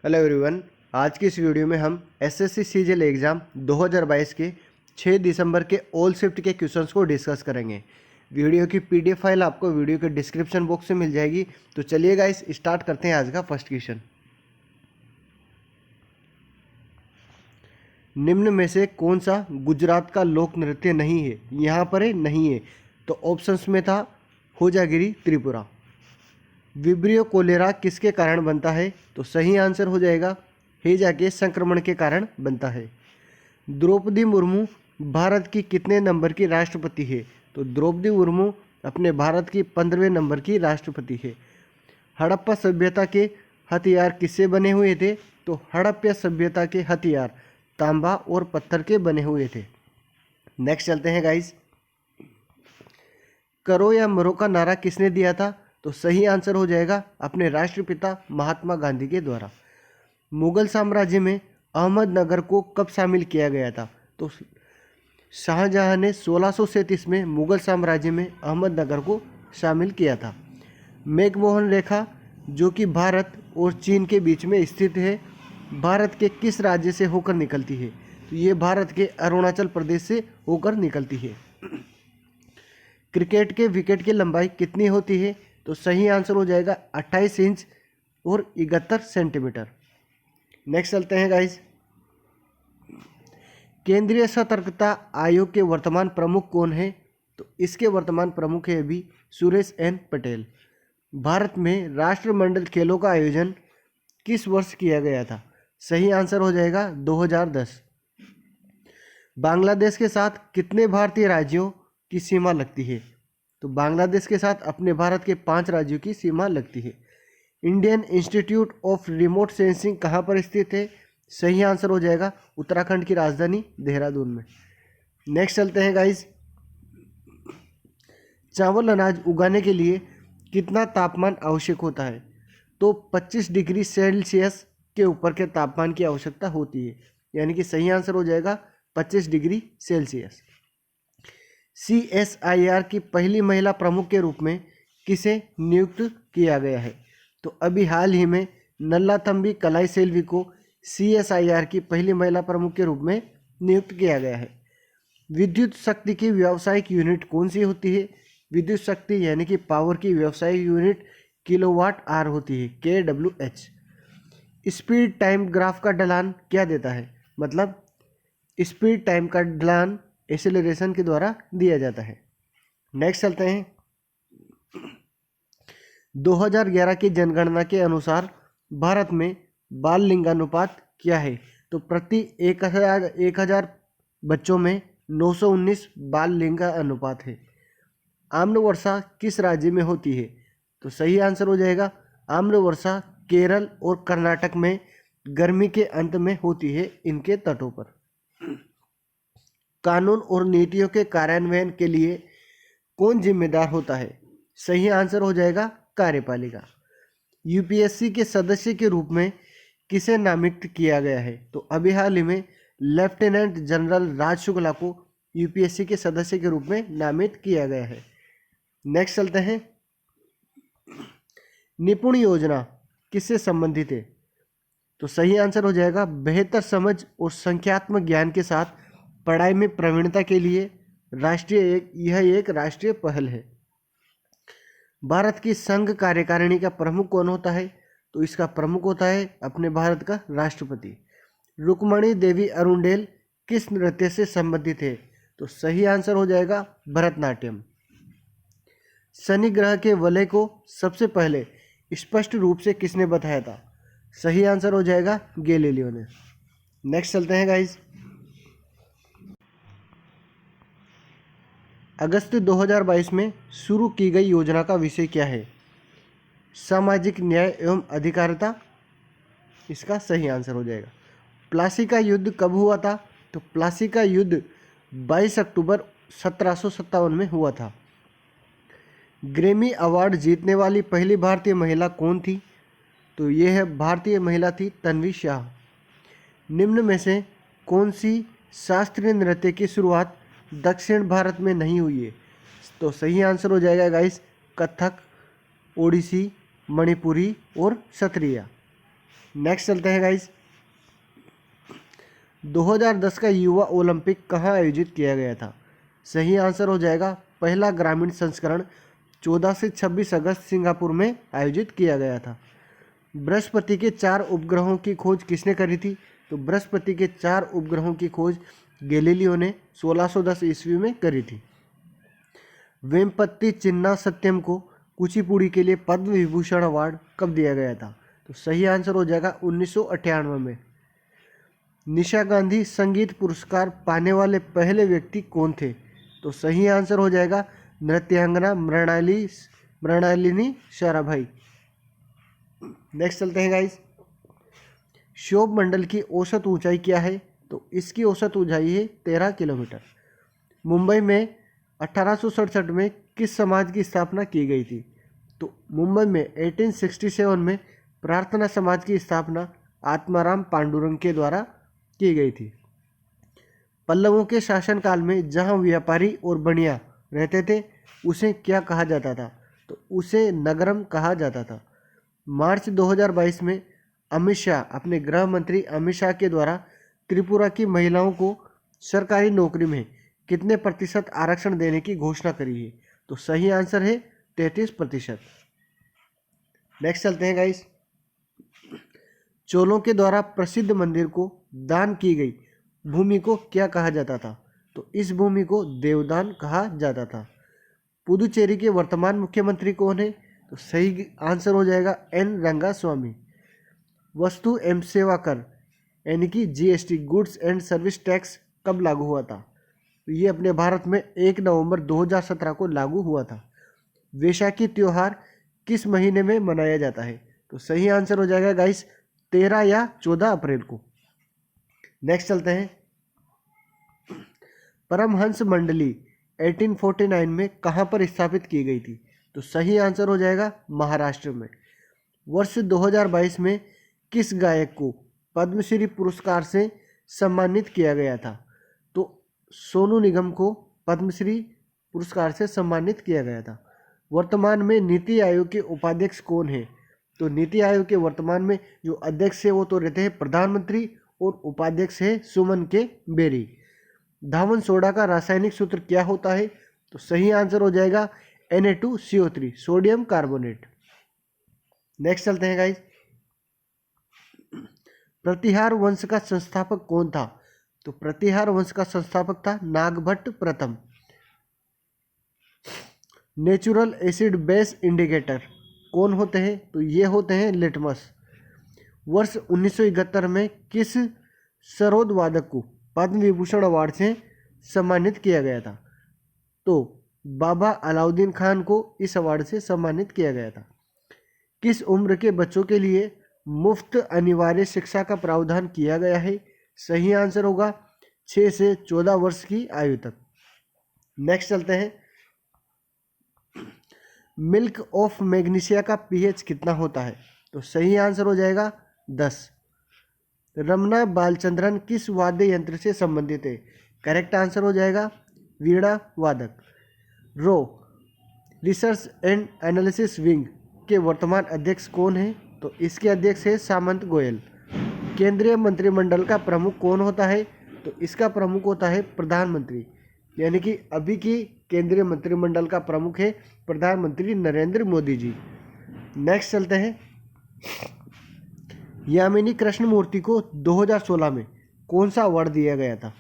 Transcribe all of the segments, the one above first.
Hello everyone. आज की इस वीडियो में हम एसएससी सीजीएल एग्ज़ाम 2022 के 6 दिसंबर के ऑल शिफ्ट के क्वेश्चंस को डिस्कस करेंगे। वीडियो की पीडीएफ फाइल आपको वीडियो के डिस्क्रिप्शन बॉक्स में मिल जाएगी। तो चलिए गाइस स्टार्ट करते हैं आज का फर्स्ट क्वेश्चन। निम्न में से कौन सा गुजरात का लोक नृत्य नहीं है? यहाँ पर है नहीं है, तो ऑप्शंस में था होजागिरी त्रिपुरा। विब्रियो कोलेरा किसके कारण बनता है? तो सही आंसर हो जाएगा हैजा के संक्रमण के कारण बनता है। द्रौपदी मुर्मू भारत की कितने नंबर की राष्ट्रपति है? तो द्रौपदी मुर्मू अपने भारत की 15वें नंबर की राष्ट्रपति है। हड़प्पा सभ्यता के हथियार किससे बने हुए थे? तो हड़प्पा सभ्यता के हथियार तांबा और पत्थर के बने हुए थे। नेक्स्ट चलते हैं गाइस। करो या मरो का नारा किसने दिया था? तो सही आंसर हो जाएगा अपने राष्ट्रपिता महात्मा गांधी के द्वारा। मुगल साम्राज्य में अहमदनगर को कब शामिल किया गया था? तो शाहजहां ने 1637 में मुगल साम्राज्य में अहमदनगर को शामिल किया था। मैकमोहन रेखा जो कि भारत और चीन के बीच में स्थित है, भारत के किस राज्य से होकर निकलती है? तो ये भारत के अरुणाचल प्रदेश से होकर निकलती है। क्रिकेट के विकेट की लंबाई कितनी होती है? तो सही आंसर हो जाएगा 28 इंच और 71 सेंटीमीटर। नेक्स्ट चलते हैं गाइस। केंद्रीय सतर्कता आयोग के वर्तमान प्रमुख कौन है? तो इसके वर्तमान प्रमुख है अभी सुरेश एन पटेल। भारत में राष्ट्रमंडल खेलों का आयोजन किस वर्ष किया गया था? सही आंसर हो जाएगा 2010। बांग्लादेश के साथ कितने भारतीय राज्यों की सीमा लगती है? तो बांग्लादेश के साथ अपने भारत के 5 राज्यों की सीमा लगती है। Indian institute of remote sensing कहाँ पर स्थित है? सही आंसर हो जाएगा उत्तराखंड की राजधानी देहरादून में। नेक्स्ट चलते हैं गाइस। चावल अनाज उगाने के लिए कितना तापमान आवश्यक होता है? तो 25 डिग्री सेल्सियस के ऊपर के तापमान की आवश्यकता होती है, यानी कि सही आंसर हो जाएगा 25 डिग्री सेल्सियस। CSIR की पहली महिला प्रमुख के रूप में किसे नियुक्त किया गया है? तो अभी हाल ही में नल्लाथम्बी कलाईसेल्वी को CSIR की पहली महिला प्रमुख के रूप में नियुक्त किया गया है। विद्युत शक्ति की व्यावसायिक यूनिट कौन सी होती है? विद्युत शक्ति यानी कि पावर की व्यावसायिक यूनिट किलोवाट आर होती है, kWh। स्पीड टाइम ग्राफ का ढलान क्या देता है? मतलब स्पीड टाइम का ढलान एक्सेलरेशन के द्वारा दिया जाता है। नेक्स्ट चलते हैं। 2011 की जनगणना के अनुसार भारत में बाल लिंगानुपात क्या है? तो प्रति 1000 बच्चों में 919 बाल लिंगा अनुपात है। आम्ल वर्षा किस राज्य में होती है? तो सही आंसर हो जाएगा आम्ल वर्षा केरल और कर्नाटक में गर्मी के अंत में होती है, इनके तटों पर। कानून और नीतियों के कार्यान्वयन के लिए कौन जिम्मेदार होता है? सही आंसर हो जाएगा कार्यपालिका। यूपीएससी के सदस्य के रूप में किसे नामित किया गया है? तो अभी हाल ही में लेफ्टिनेंट जनरल राज शुक्ला को यूपीएससी के सदस्य के रूप में नामित किया गया है। नेक्स्ट चलते हैं। निपुण योजना किससे संबंधित है? तो सही आंसर हो जाएगा बेहतर समझ और संख्यात्मक ज्ञान के साथ पढ़ाई में प्रवीणता के लिए यह एक राष्ट्रीय पहल है। भारत की संघ कार्यकारिणी का प्रमुख कौन होता है? तो इसका प्रमुख होता है अपने भारत का राष्ट्रपति। रुक्मणी देवी अरुंडेल किस नृत्य से संबंधित है? तो सही आंसर हो जाएगा भरतनाट्यम। शनि ग्रह के वलय को सबसे पहले स्पष्ट रूप से किसने बताया था? सही आंसर हो जाएगा गैलीलियो ने। नेक्स्ट चलते हैं गाइस। अगस्त 2022 में शुरू की गई योजना का विषय क्या है? सामाजिक न्याय एवं अधिकारिता इसका सही आंसर हो जाएगा। प्लासी का युद्ध कब हुआ था? तो प्लासी का युद्ध 22 अक्टूबर 1757 में हुआ था। ग्रैमी अवार्ड जीतने वाली पहली भारतीय महिला कौन थी? तो यह है भारतीय महिला थी तन्वी शाह। निम्न में से कौन सी शास्त्रीय नृत्य की शुरुआत दक्षिण भारत में नहीं हुई है? तो सही आंसर हो जाएगा गाइस कथक, ओडिसी, मणिपुरी और सत्रिया। नेक्स्ट चलते हैं गाइस। 2010 का युवा ओलंपिक कहाँ आयोजित किया गया था? सही आंसर हो जाएगा पहला ग्रामीण संस्करण 14 से 26 अगस्त सिंगापुर में आयोजित किया गया था। बृहस्पति के 4 उपग्रहों की खोज किसने करी थी? तो बृहस्पति के 4 उपग्रहों की खोज गैलीलियो ने 1610 ईस्वी में करी थी। वेम्पति चिन्ना सत्यम को कुचिपुड़ी के लिए पद्म विभूषण अवार्ड कब दिया गया था? तो सही आंसर हो जाएगा 1998 में। निशा गांधी संगीत पुरस्कार पाने वाले पहले व्यक्ति कौन थे? तो सही आंसर हो जाएगा नृत्यांगना मृणालिनी साराभाई। नेक्स्ट चलते हैं गाइस। क्षोभ मंडल की औसत ऊंचाई क्या है? तो इसकी औसत ऊंचाई है 13 किलोमीटर। मुंबई में 1867 में किस समाज की स्थापना की गई थी? तो मुंबई में 1867 में प्रार्थना समाज की स्थापना आत्माराम पांडुरंग के द्वारा की गई थी। पल्लवों के शासनकाल में जहां व्यापारी और बनिया रहते थे उसे क्या कहा जाता था? तो उसे नगरम कहा जाता था। मार्च 2022 में अमित शाह अपने गृह मंत्री अमित शाह के द्वारा त्रिपुरा की महिलाओं को सरकारी नौकरी में कितने प्रतिशत आरक्षण देने की घोषणा करी है? तो सही आंसर है 33%। नेक्स्ट चलते हैं गाइस। चोलों के द्वारा प्रसिद्ध मंदिर को दान की गई भूमि को क्या कहा जाता था? तो इस भूमि को देवदान कहा जाता था। पुदुचेरी के वर्तमान मुख्यमंत्री कौन है? तो सही आंसर हो जाएगा एन रंगास्वामी। वस्तु एवं सेवा कर यानी कि GST goods and service tax कब लागू हुआ था? तो ये अपने भारत में 1 नवंबर 2017 को लागू हुआ था। वैशाखी त्योहार किस महीने में मनाया जाता है? तो सही आंसर हो जाएगा गाइस 13 या 14 अप्रैल को। नेक्स्ट चलते हैं। परमहंस मंडली 1849 में कहाँ पर स्थापित की गई थी? तो सही आंसर हो जाएगा महाराष्ट्र में। वर्ष 2022 में किस गायक को पद्मश्री पुरस्कार से सम्मानित किया गया था? तो सोनू निगम को पद्मश्री पुरस्कार से सम्मानित किया गया था। वर्तमान में नीति आयोग के उपाध्यक्ष कौन है? तो नीति आयोग के वर्तमान में जो अध्यक्ष है वो तो रहते हैं प्रधानमंत्री और उपाध्यक्ष है सुमन के बेरी। धावन सोडा का रासायनिक सूत्र क्या होता है? तो सही आंसर हो जाएगा Na2CO3 सोडियम कार्बोनेट। नेक्स्ट चलते हैं गाइस। प्रतिहार वंश का संस्थापक कौन था? तो प्रतिहार वंश का संस्थापक था नागभट्ट प्रथम। नेचुरल एसिड बेस इंडिकेटर कौन होते हैं? तो ये होते हैं लिटमस। वर्ष 1971 में किस सरोद वादक को पद्म विभूषण अवार्ड से सम्मानित किया गया था? तो बाबा अलाउद्दीन खान को इस अवार्ड से सम्मानित किया गया था। किस उम्र के बच्चों के लिए मुफ्त अनिवार्य शिक्षा का प्रावधान किया गया है? सही आंसर होगा 6 से 14 वर्ष की आयु तक। नेक्स्ट चलते हैं। मिल्क ऑफ मैग्नीशिया का पीएच कितना होता है? तो सही आंसर हो जाएगा 10। रमना बालचंद्रन किस वाद्य यंत्र से संबंधित है? करेक्ट आंसर हो जाएगा वीणा वादक। रो रिसर्च एंड एनालिसिस विंग के वर्तमान अध्यक्ष कौन है? तो इसके अध्यक्ष है सामंत गोयल। केंद्रीय मंत्रिमंडल का प्रमुख कौन होता है? तो इसका प्रमुख होता है प्रधानमंत्री, यानी कि अभी की केंद्रीय मंत्रिमंडल का प्रमुख है प्रधानमंत्री नरेंद्र मोदी जी। नेक्स्ट चलते हैं। यामिनी कृष्णमूर्ति को 2016 में कौन सा अवार्ड दिया गया था?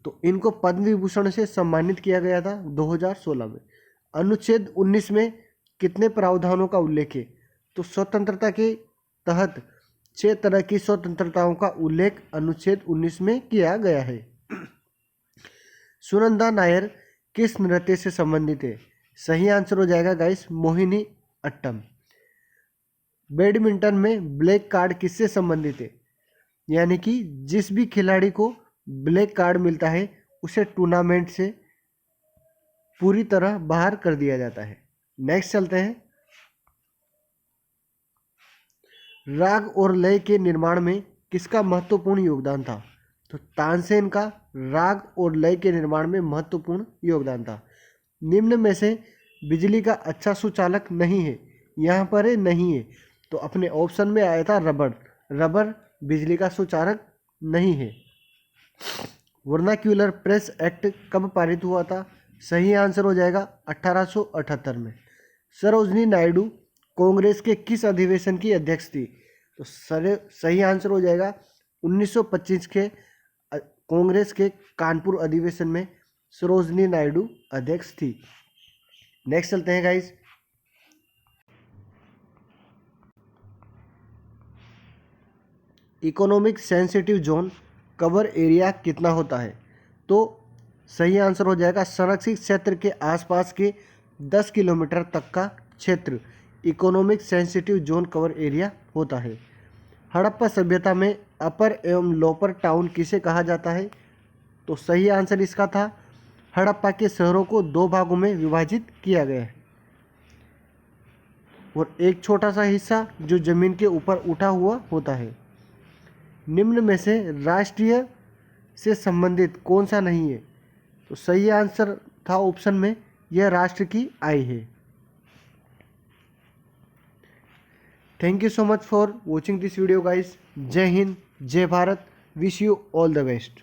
तो इनको पद्म विभूषण से सम्मानित किया गया था 2016 में। अनुच्छेद 19 में कितने प्रावधानों का उल्लेख है? तो स्वतंत्रता के तहत 6 तरह की स्वतंत्रताओं का उल्लेख अनुच्छेद 19 में किया गया है। सुनंदा नायर किस नृत्य से संबंधित है? सही आंसर हो जाएगा गाइस मोहिनी अट्टम। बैडमिंटन में ब्लैक कार्ड किससे संबंधित है? यानी कि जिस भी खिलाड़ी को ब्लैक कार्ड मिलता है उसे टूर्नामेंट से पूरी तरह बाहर कर दिया जाता है। नेक्स्ट चलते हैं। राग और लय के निर्माण में किसका महत्वपूर्ण योगदान था? तो तानसेन का राग और लय के निर्माण में महत्वपूर्ण योगदान था। निम्न में से बिजली का अच्छा सुचालक नहीं है, यहाँ पर है नहीं है, तो अपने ऑप्शन में आया था रबड़। रबर बिजली का सुचालक नहीं है। वर्नाक्यूलर प्रेस एक्ट कब पारित हुआ था? सही आंसर हो जाएगा 1878 में। सरोजनी नायडू कांग्रेस के किस अधिवेशन की अध्यक्ष थी? तो सही आंसर हो जाएगा 1925 के कांग्रेस के कानपुर अधिवेशन में सरोजनी नायडू अध्यक्ष थी। नेक्स्ट चलते हैं guys. Economic sensitive zone cover area कितना होता है? तो सही आंसर हो जाएगा संरक्षित क्षेत्र के आसपास के 10 किलोमीटर तक का क्षेत्र economic sensitive zone cover area होता है। हड़प्पा सभ्यता में अपर एवं लोअर टाउन किसे कहा जाता है? तो सही आंसर इसका था हड़प्पा के शहरों को 2 भागों में विभाजित किया गया है और एक छोटा सा हिस्सा जो जमीन के ऊपर उठा हुआ होता है। निम्न में से राष्ट्रीय से संबंधित कौन सा नहीं है? तो सही आंसर था ऑप्शन में यह राष्ट्र की आय है। Thank you so much for watching this video guys. जय हिंद, जय Bharat, wish you all the best.